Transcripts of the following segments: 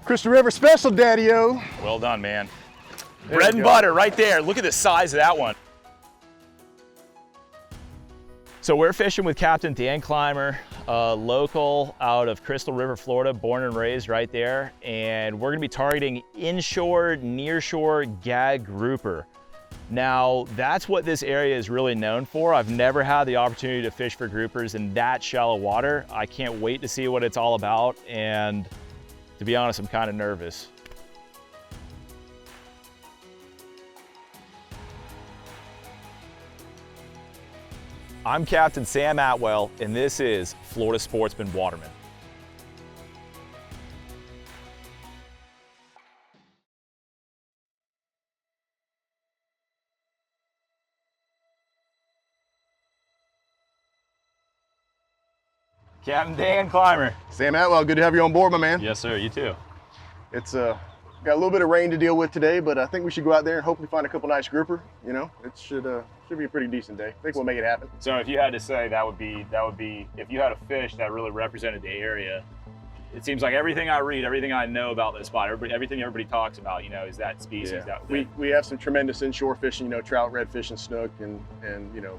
Crystal River special, Daddy-o. Well done, man. Bread and butter right there. Look at the size of that one. So we're fishing with Captain Dan Clymer, a local out of Crystal River, Florida, born and raised right there. And we're gonna be targeting inshore, nearshore gag grouper. Now, that's what this area is really known for. I've never had the opportunity to fish for groupers in that shallow water. I can't wait to see what it's all about. And to be honest, I'm kind of nervous. I'm Captain Sam Atwell, and this is Florida Sportsman Watermen. Captain Dan Clymer. Sam Atwell, good to have you on board, my man. Yes, sir, you too. It's got a little bit of rain to deal with today, but I think we should go out there and hopefully find a couple nice grouper. You know, it should be a pretty decent day. I think we'll make it happen. So if you had to say, that would be if you had a fish that really represented the area. It seems like everything I read, everything I know about this spot, everything everybody talks about, you know, is that species. Yeah. That we have some tremendous inshore fishing, you know, trout, redfish, and snook, and you know,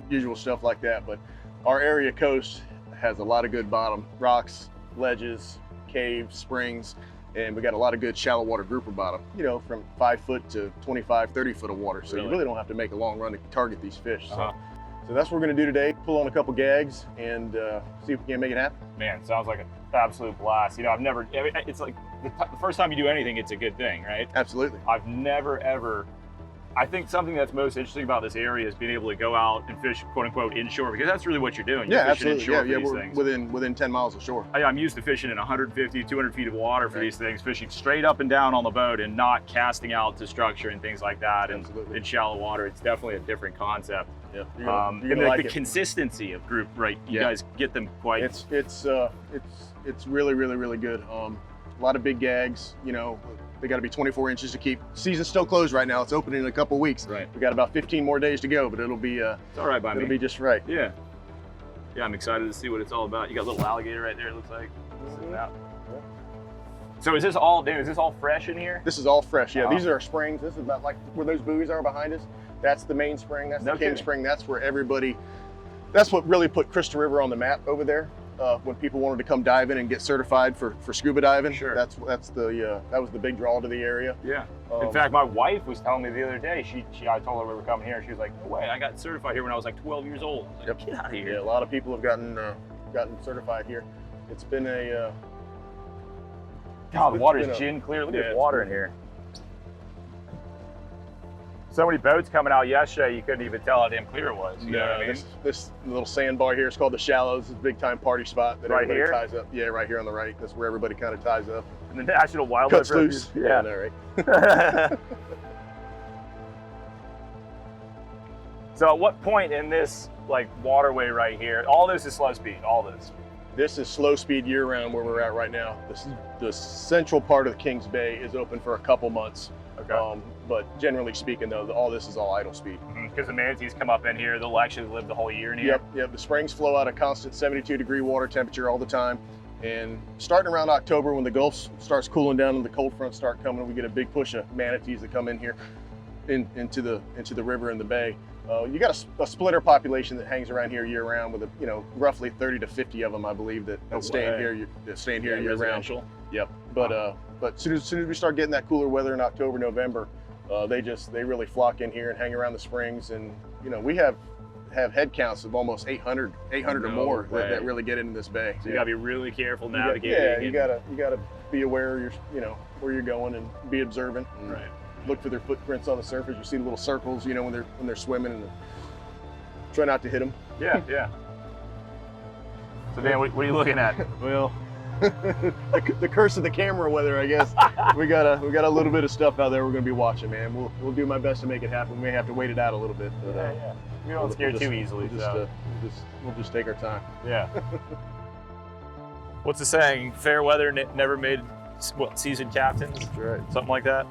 usual stuff like that. But our area coast has a lot of good bottom, rocks, ledges, caves, springs, and we got a lot of good shallow water grouper bottom, you know, from 5 foot to 25, 30 foot of water. So you really don't have to make a long run to target these fish. So that's what we're gonna do today, pull on a couple gags and see if we can make it happen. Man, sounds like an absolute blast. You know, it's like the first time you do anything, it's a good thing, right? Absolutely. I've never ever, I think something that's most interesting about this area is being able to go out and fish, quote unquote, inshore, because that's really what you're doing. You're fishing inshore for these things. Within 10 miles of shore. I'm used to fishing in 150, 200 feet of water for these things, fishing straight up and down on the boat and not casting out to structure and things like that. And in shallow water, it's definitely a different concept. Yeah. And the consistency of group, right? You guys get them quite. It's really, really, really good. A lot of big gags, you know. They got to be 24 inches to keep. Season's still closed right now. It's opening in a couple weeks. Right. We got about 15 more days to go, but it'll be. It's all right by me. It'll be just right. Yeah. Yeah, I'm excited to see what it's all about. You got a little alligator right there. It looks like. Sitting out. So is this all fresh in here? This is all fresh. Yeah. These are our springs. This is about like where those buoys are behind us. That's the main spring. That's the king spring. That's where everybody. That's what really put Crystal River on the map over there. When people wanted to come dive in and get certified for scuba diving, that was the big draw to the area. Yeah. In fact, my wife was telling me the other day. I told her we were coming here. She was like, "No way! I got certified here when I was like 12 years old." I was like, Get out of here! Yeah, a lot of people have gotten certified here. It's been a. God, the water's gin clear. Look at the water in here. So many boats coming out yesterday, you couldn't even tell how damn clear it was. You know what I mean? This little sandbar here is called the Shallows. It's a big time party spot that everybody ties up. Yeah, right here on the right. That's where everybody kind of ties up. And the National Wildlife Cuts loose. Yeah, I know, right? So at what point in this like waterway right here, all this is slow speed, all this? This is slow speed year round where we're at right now. The central part of the Kings Bay is open for a couple months. Okay. But generally speaking, though, all this is all idle speed. Because the manatees come up in here, they'll actually live the whole year in here. Yep. The springs flow out a constant 72-degree water temperature all the time. And starting around October, when the Gulf starts cooling down and the cold fronts start coming, we get a big push of manatees that come in here into the river and the bay. You got a splitter population that hangs around here year round with roughly 30 to 50 of them, I believe, that stay in here year round. Yep. But as soon as we start getting that cooler weather in October, November, they really flock in here and hang around the springs. And we have head counts of almost 800 or more that really get into this bay. So you gotta be really careful navigating. You gotta be aware where you're going and be observant. And look for their footprints on the surface. You see the little circles, when they're swimming, and try not to hit them. Yeah. So Dan, what are you looking at? Well, the curse of the camera weather, I guess. we got a little bit of stuff out there we're gonna be watching, man. We'll do my best to make it happen. We may have to wait it out a little bit. But, we don't scare too easily. We'll just take our time. Yeah. What's the saying? Fair weather never made seasoned captains. That's right. Something like that.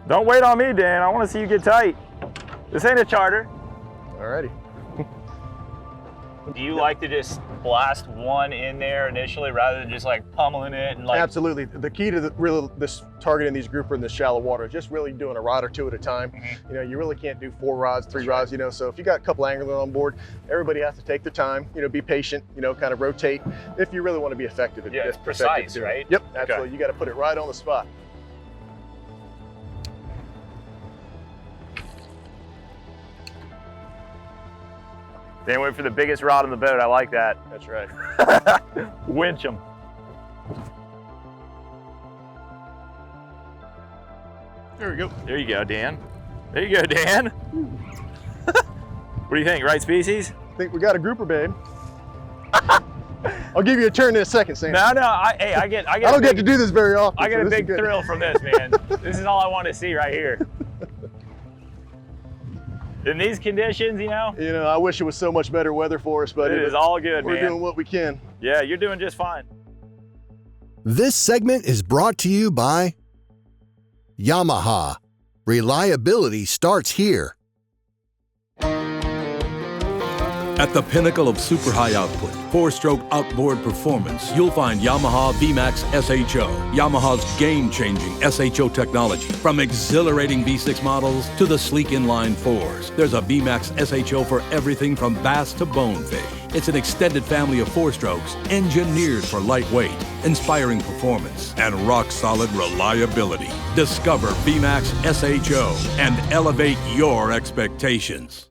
Don't wait on me, Dan. I want to see you get tight. This ain't a charter. Alrighty. Do you like to just blast one in there initially rather than just like pummeling it and like? Absolutely. The key to really this targeting these grouper in this shallow water is just really doing a rod or two at a time. You know, you really can't do 4 rods, 3 rods, you know, so if you got a couple anglers on board, everybody has to take the time, you know, be patient, you know, kind of rotate if you really want to be effective. Yeah, it's precise, right? Yep, absolutely. Okay. You got to put it right on the spot. They went for the biggest rod on the boat. I like that. That's right. Winch them. There we go. There you go, Dan. There you go, Dan. What do you think? Right species? I think we got a grouper, babe. I'll give you a turn in a second, Sam. No, I don't get to do this very often. I get a big thrill from this, man. This is all I want to see right here. In these conditions, you know? You know, I wish it was so much better weather for us, but it is all good, man. We're doing what we can. Yeah, you're doing just fine. This segment is brought to you by Yamaha. Reliability starts here. At the pinnacle of super high output, 4-stroke outboard performance, you'll find Yamaha VMAX SHO, Yamaha's game-changing SHO technology. From exhilarating V6 models to the sleek inline 4s, there's a VMAX SHO for everything from bass to bonefish. It's an extended family of 4-strokes engineered for lightweight, inspiring performance, and rock-solid reliability. Discover VMAX SHO and elevate your expectations.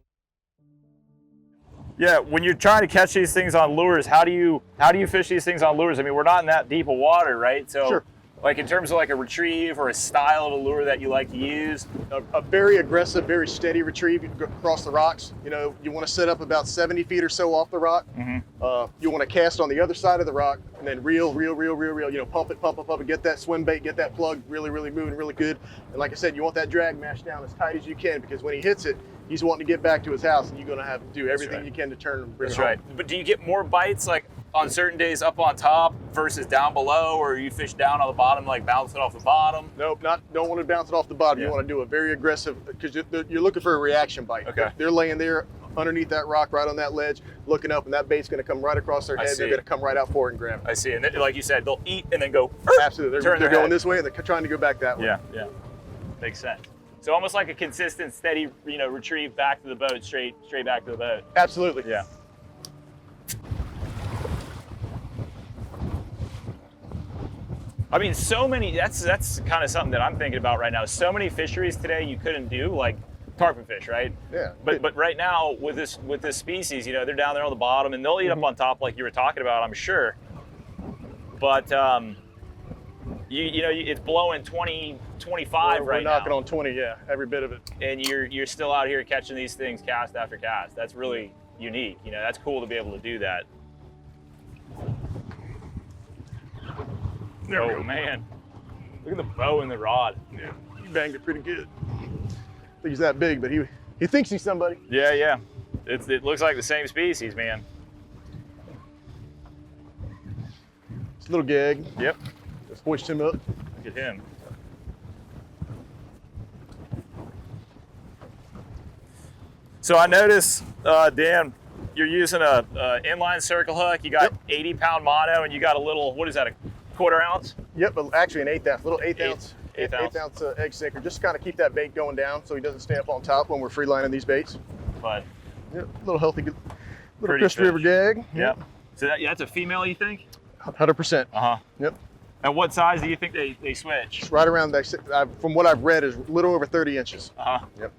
Yeah, when you're trying to catch these things on lures, how do you fish these things on lures? I mean, we're not in that deep of water, right? So, sure. Like in terms of like a retrieve or a style of a lure that you like to use? A very aggressive, very steady retrieve across the rocks. You know, you want to set up about 70 feet or so off the rock. You want to cast on the other side of the rock and then reel, you know, pump it, get that swim bait, get that plug really moving really good. And like I said, you want that drag mash down as tight as you can, because when he hits it, he's wanting to get back to his house, and you're going to have to do everything you can to turn and bring it home. That's right. But do you get more bites like on certain days up on top versus down below, or you fish down on the bottom, like bounce it off the bottom? Nope, don't want to bounce it off the bottom. You want to do a very aggressive, because you're looking for a reaction bite. Okay. They're laying there underneath that rock, right on that ledge, looking up, and that bait's going to come right across their head. They're going to come right out for it and grab it. I see. And then, like you said, they'll eat and then go. Absolutely. They're going this way, and they're trying to go back that way. Yeah. Makes sense. So almost like a consistent, steady, you know, retrieve back to the boat, straight back to the boat. Absolutely. Yeah. I mean, so many, that's kind of something that I'm thinking about right now. So many fisheries today you couldn't do, like tarpon fish, right? Yeah. But right now with this species, you know, they're down there on the bottom and they'll eat up on top like you were talking about, I'm sure. But you know, it's blowing 20, 25 right now. We're knocking on 20, yeah, every bit of it. And you're still out here catching these things cast after cast. That's really unique. You know, that's cool to be able to do that. Oh man, look at the bow and the rod. Yeah, he banged it pretty good. I think he's that big, but he thinks he's somebody. Yeah. It looks like the same species, man. It's a little gag. Yep. Just hoist him up. Look at him. So I noticed, Dan, you're using a inline circle hook. You got 80-pound mono, and you got a little, what is that, a quarter ounce? Yep, but actually an eighth ounce, little eighth ounce egg sinker, just to kind of keep that bait going down so he doesn't stay up on top when we're free lining these baits. But yep, little healthy, little Chris River gag. Yep. So that's a female, you think? 100%. Yep. And what size do you think they switch? It's right around that, from what I've read, is a little over 30 inches. Yep.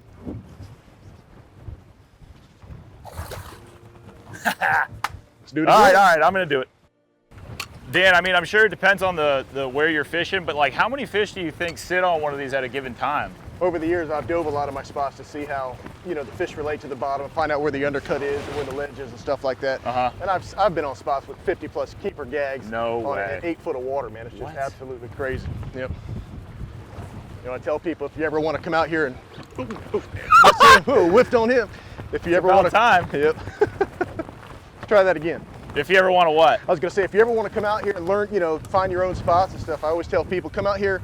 Let's do it again. All right, I'm gonna do it. Dan, I mean, I'm sure it depends on the where you're fishing, but like how many fish do you think sit on one of these at a given time? Over the years, I've dove a lot of my spots to see how, you know, the fish relate to the bottom, and find out where the undercut is and where the ledge is and stuff like that. And I've been on spots with 50+ keeper gags. No way. 8 foot of water, man. It's just absolutely crazy. Yep. You know, I tell people, if you ever want to come out here and whiffed on him. If you ever want to, yep. Try that again. If you ever want to what? I was gonna say, if you ever want to come out here and learn, you know, find your own spots and stuff, I always tell people, come out here,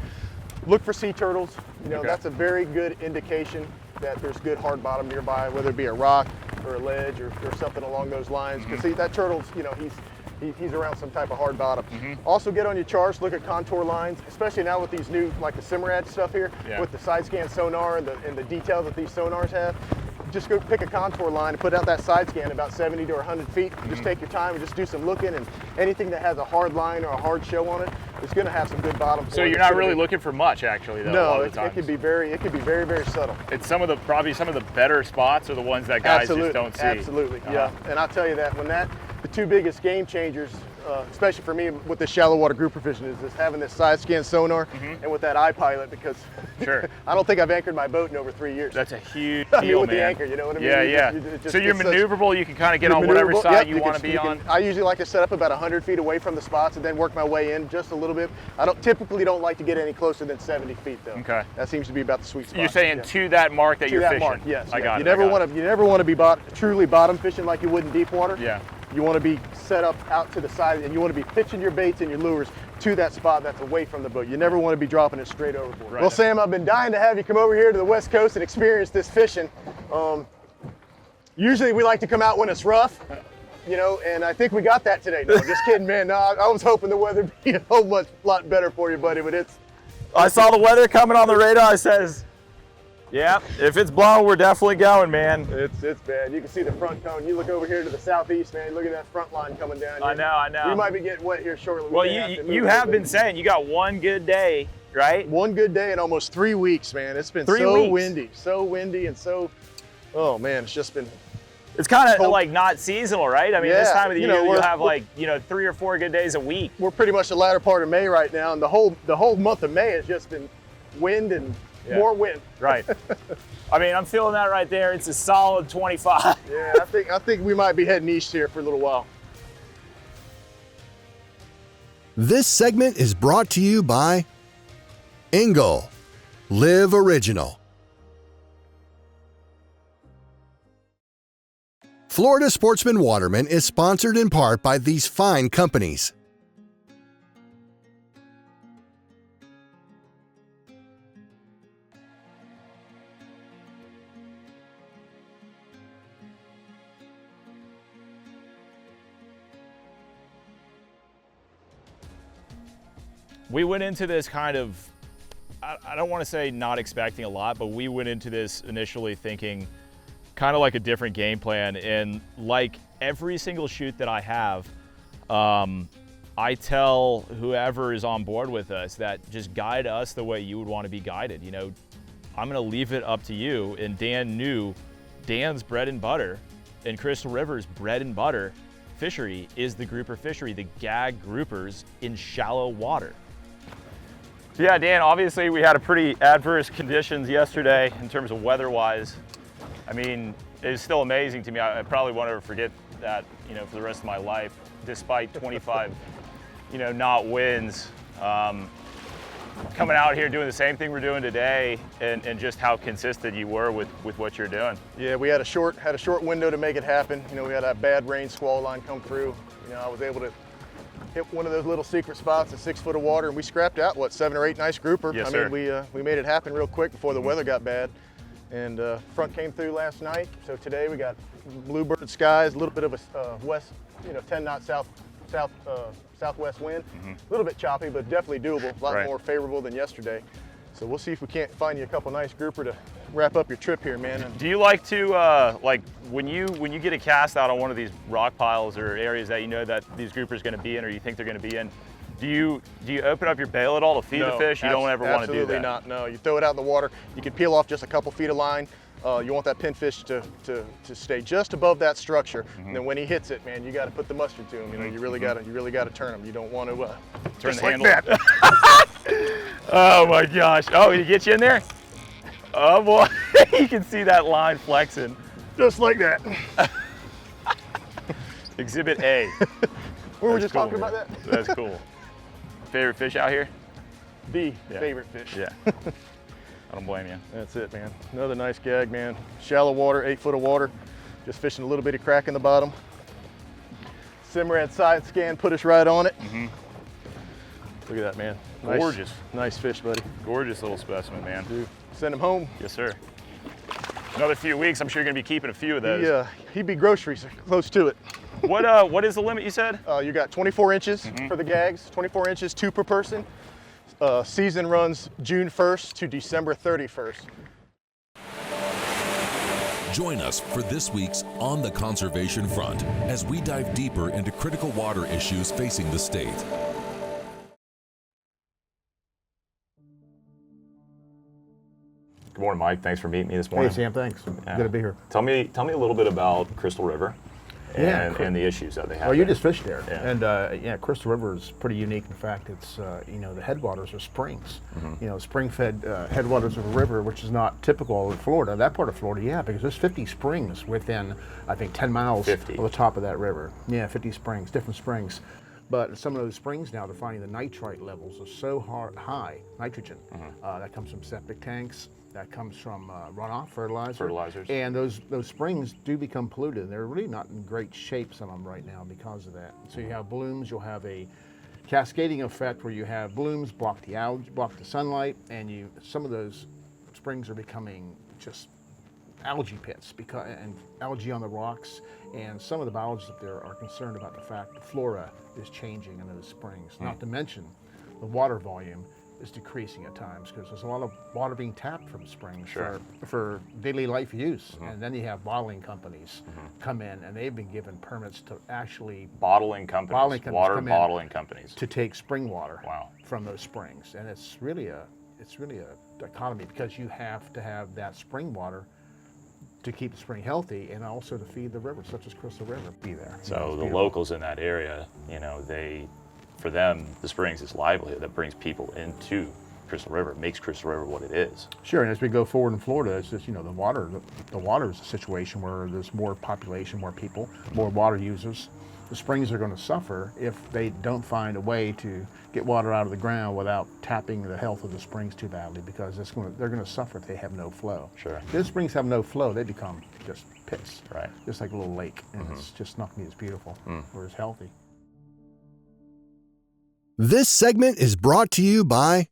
look for sea turtles. You know, that's a very good indication that there's good hard bottom nearby, whether it be a rock or a ledge or something along those lines. Because see, that turtle's, you know, he's around some type of hard bottom. Also get on your charts, look at contour lines, especially now with these new, like the Simrad stuff here, with the side scan sonar and the details that these sonars have. Just go pick a contour line and put out that side scan about 70 to 100 feet. Just take your time and just do some looking, and anything that has a hard line or a hard show on it, it's going to have some good bottom. So you're not really looking for much, actually, though. No, it can be very, very subtle. It's probably some of the better spots are the ones that guys just don't see. Absolutely, yeah. And I'll tell you that the two biggest game changers, especially for me with this shallow water grouper fishing, is just having this side scan sonar and with that iPilot, because I don't think I've anchored my boat in over 3 years. That's a huge deal, with man. the anchor, you know what I mean? Yeah, so you're maneuverable. You can kind of get on whatever side you want to be on. I usually like to set up about 100 feet away from the spots and then work my way in just a little bit. I typically don't like to get any closer than 70 feet, though. Okay. That seems to be about the sweet spot. You're saying to that mark that you're fishing? Mark, yes. I got it. You never want to be truly bottom fishing like you would in deep water. Yeah. You want to be set up out to the side, and you want to be pitching your baits and your lures to that spot that's away from the boat. You never want to be dropping it straight overboard. Right. Well, Sam, I've been dying to have you come over here to the West Coast and experience this fishing. Usually we like to come out when it's rough, you know, and I think we got that today. No, just kidding, man. No, I was hoping the weather would be a whole lot better for you, buddy, but it's... I saw the weather coming on the radar. It says, yeah, if it's blowing, we're definitely going, man. It's bad. You can see the front cone. You look over here to the southeast, man. Look at that front line coming down. I know. We might be getting wet here shortly. Well, you have been saying you got one good day, right? One good day in almost 3 weeks, man. It's been windy, so windy, and so, oh man, it's just been. It's kind of like not seasonal, right? I mean, this time of the year you'll have like 3 or 4 good days a week. We're pretty much the latter part of May right now, and the whole month of May has just been wind and more wind. Right. I mean, I'm feeling that right there. It's a solid 25. Yeah, I think we might be heading east here for a little while. This segment is brought to you by Engel, Live Original. Florida Sportsman Watermen is sponsored in part by these fine companies. We went into this kind of, I don't want to say not expecting a lot, but we went into this initially thinking kind of like a different game plan. And like every single shoot that I have, I tell whoever is on board with us that just guide us the way you would want to be guided. You know, I'm going to leave it up to you. And Dan knew Dan's bread and butter and Crystal River's bread and butter fishery is the grouper fishery, the gag groupers in shallow water. So yeah, Dan, obviously we had a pretty adverse conditions yesterday in terms of weather-wise. I mean, it's still amazing to me. I probably won't ever forget that, you know, for the rest of my life, despite 25, knot winds. Coming out here doing the same thing we're doing today, and just how consistent you were with what you're doing. Yeah, we had a short window to make it happen. You know, we had that bad rain squall line come through. You know, I was able to hit one of those little secret spots at 6 foot of water, and we scrapped out 7 or 8 nice grouper. Yes, I mean, we made it happen real quick before the weather got bad. And front came through last night, so today we got bluebird skies, a little bit of a west, 10 knot southwest wind. A little bit choppy, but definitely doable. A lot more favorable than yesterday. So we'll see if we can't find you a couple nice grouper to wrap up your trip here, man. Do you like to like when you get a cast out on one of these rock piles or areas that you know that these groupers going to be in, or you think they're going to be in? Do you open up your bail at all to feed the fish? You don't ever want to do that. Absolutely not. No, you throw it out in the water. You can peel off just a couple feet of line. You want that pinfish to stay just above that structure, and then when he hits it, man, you got to put the mustard to him. You know, you really got to turn him. You don't want to turn the handle. Oh my gosh! Oh, he get you in there? Oh boy, you can see that line flexing, just like that. Exhibit A. We were just talking about that. That's cool. Favorite fish out here? The favorite fish. Yeah. I don't blame you. That's it, man. Another nice gag, man. Shallow water, 8 foot of water. Just fishing a little bitty crack in the bottom. Simrad side scan put us right on it. Look at that, man. Gorgeous. Nice fish, buddy. Gorgeous little specimen, man. Dude, send him home. Yes, sir. Another few weeks, I'm sure you're gonna be keeping a few of those. He'd be groceries close to it. What is the limit you said? You got 24 inches for the gags, 24 inches, 2 per person. Season runs June 1st to December 31st. Join us for this week's On the Conservation Front as we dive deeper into critical water issues facing the state. Good morning, Mike. Thanks for meeting me this morning. Hey, Sam, thanks. Yeah. Good to be here. Tell me a little bit about Crystal River and the issues that they have. Well, you there. just fished there, Yeah. and Crystal River is pretty unique. In fact, it's the headwaters are springs. Spring-fed headwaters of a river, which is not typical in Florida. That part of Florida, because there's 50 springs within, I think, 10 miles 50. of the top of that river. Yeah, 50 springs, different springs. But some of those springs now, they're finding the nitrite levels are so high, nitrogen. That comes from septic tanks. That comes from runoff, fertilizers. And those springs do become polluted. They're really not in great shape, some of them right now, because of that. So you have blooms, you'll have a cascading effect where you have blooms block the algae, block the sunlight, and some of those springs are becoming just algae pits and algae on the rocks. And some of the biologists up there are concerned about the fact the flora is changing in those springs. Not to mention the water volume is decreasing at times because there's a lot of water being tapped from springs for daily life use. And then you have bottling companies come in, and they've been given permits to actually Bottling companies come in bottling companies to take spring water Wow. from those springs. And it's really a dichotomy because you have to have that spring water to keep the spring healthy and also to feed the river, such as Crystal River, be there. So the locals in that area, for them, the springs is livelihood that brings people into Crystal River, makes Crystal River what it is. Sure, and as we go forward in Florida, it's just, the water is a situation where there's more population, more people, more water users. The springs are going to suffer if they don't find a way to get water out of the ground without tapping the health of the springs too badly, because they're going to suffer if they have no flow. Sure. If the springs have no flow, they become just pits, Right. just like a little lake, and it's just not going to be as beautiful or as healthy. This segment is brought to you by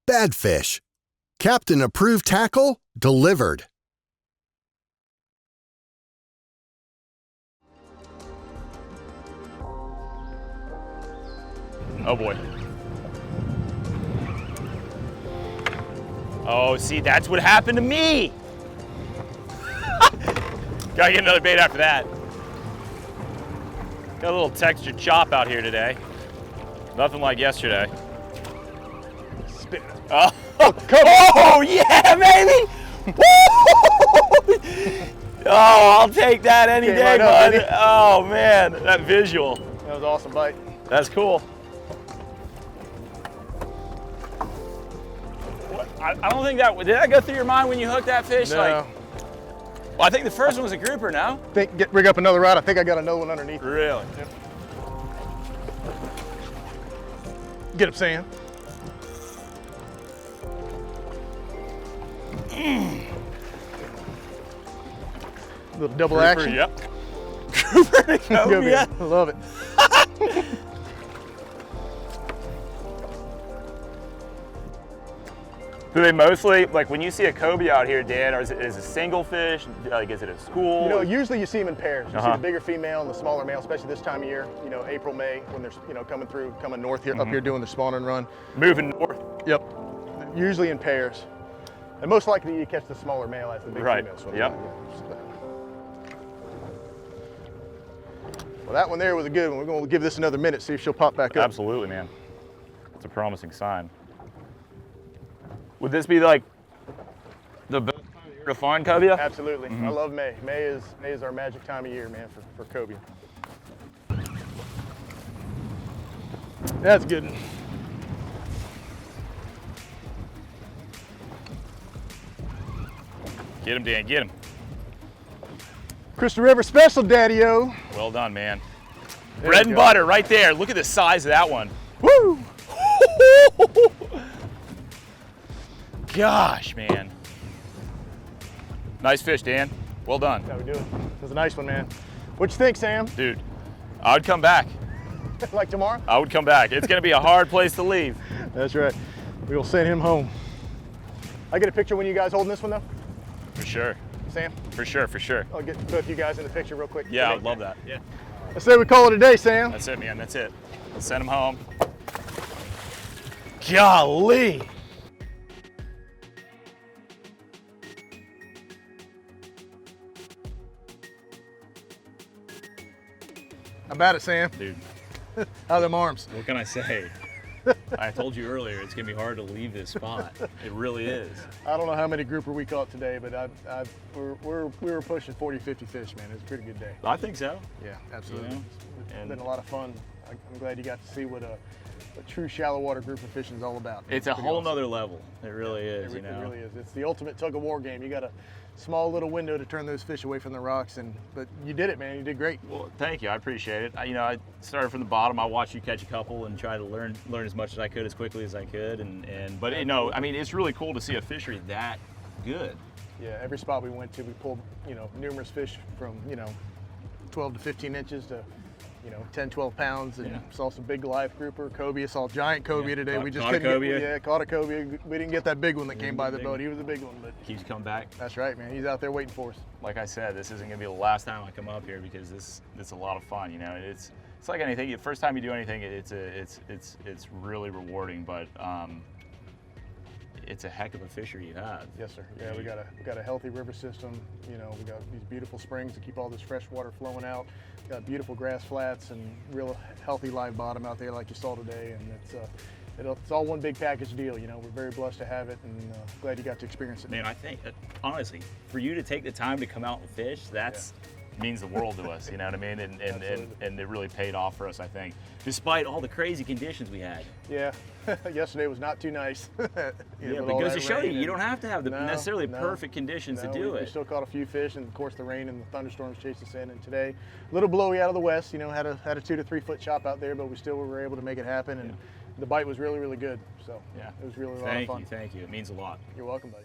Badfish. Captain approved tackle delivered. Oh boy. Oh, see, that's what happened to me. Gotta get another bait after that. Got a little textured chop out here today. Nothing like yesterday. Spit. Oh, oh yeah, baby! Woo! Oh, I'll take that any Came day, right up, bud. didn't he? Oh man, that visual. That was an awesome bite. That's cool. What? I don't think did that go through your mind when you hooked that fish? No. Well, I think the first one was a grouper, no? Rig up another rod. I think I got another one underneath. Really? Get him, Sam. Little double Grouper, action. Yep. Grouper and a Go, cobia. baby. I love it. Do they mostly, like when you see a cobia out here, Dan, or is it a single fish? Like, is it a school? Usually you see them in pairs. You see the bigger female and the smaller male, especially this time of year, April, May, when they're, coming north here, up here doing their spawn and run. Moving north. Yep. Usually in pairs. And most likely you catch the smaller male as the big Right. female swim. Yep. Well, that one there was a good one. We're going to give this another minute, see if she'll pop back up. Absolutely, man. It's a promising sign. Would this be like the best time of year to find cobia? Absolutely. I love May. May is our magic time of year, man, for cobia. That's a good one. Get him, Dan, get him. Crystal River special, Daddy-O. Well done, man. There Bread you and go. butter right there. Look at the size of that one. Woo! Gosh, man. Nice fish, Dan. Well done. That's how we do it. It was a nice one, man. What you think, Sam? Dude, I would come back. Like tomorrow? I would come back. It's gonna be a hard place to leave. That's right. We will send him home. I get a picture when you guys holding this one, though? For sure. Sam? For sure, for sure. I'll get both you guys in the picture real quick. Yeah, I'd love that. Yeah. I say we call it a day, Sam. That's it, man. That's it. Let's send them home. Golly. How about it, Sam? Dude, How are them arms? what can I say? I told you earlier, it's gonna be hard to leave this spot. It really is. I don't know how many grouper we caught today, but we were pushing 40, 50 fish, man. It was a pretty good day. I think so. Yeah, absolutely. You know, It's and- been a lot of fun. I'm glad you got to see what a true shallow water grouper fishing is all about. It's a pretty whole awesome. nother level. It really is, It you know. really is. It's the ultimate tug of war game. You got a small little window to turn those fish away from the rocks, but you did it, man. You did great. Well, thank you. I appreciate it. I started from the bottom. I watched you catch a couple and try to learn as much as I could as quickly as I could. But I mean, it's really cool to see a fishery that good. Yeah, every spot we went to, we pulled, numerous fish from, 12 to 15 inches to, 10, 12 pounds, and Yeah. saw some big live grouper, cobia, saw giant cobia today. Caught- We just caught a couldn't cobia. get, caught a cobia. We didn't get that big one that came by the big boat. one. He was a big one, but Keeps coming back. that's right, man. He's out there waiting for us. Like I said, this isn't gonna be the last time I come up here because it's a lot of fun. It's like anything. The first time you do anything, it's really rewarding, but it's a heck of a fishery you have. Yes, sir. Yeah, we got a healthy river system. We got these beautiful springs to keep all this fresh water flowing out. Got beautiful grass flats and real healthy live bottom out there like you saw today. And it's all one big package deal. We're very blessed to have it, and glad you got to experience it. Man, I think honestly, for you to take the time to come out and fish, means the world to us. You know what I mean? And it really paid off for us, I think, despite all the crazy conditions we had. Yeah, yesterday was not too nice. Yeah, but it goes to show you don't have to have the No, necessarily no, perfect conditions to do we it. still caught a few fish, and of course the rain and the thunderstorms chased us in. And today, a little blowy out of the west. Had a 2 to 3 foot chop out there, but we still were able to make it happen. And the bite was really, really good. So Yeah. it was really a lot of fun. Thank you. It means a lot. You're welcome, buddy.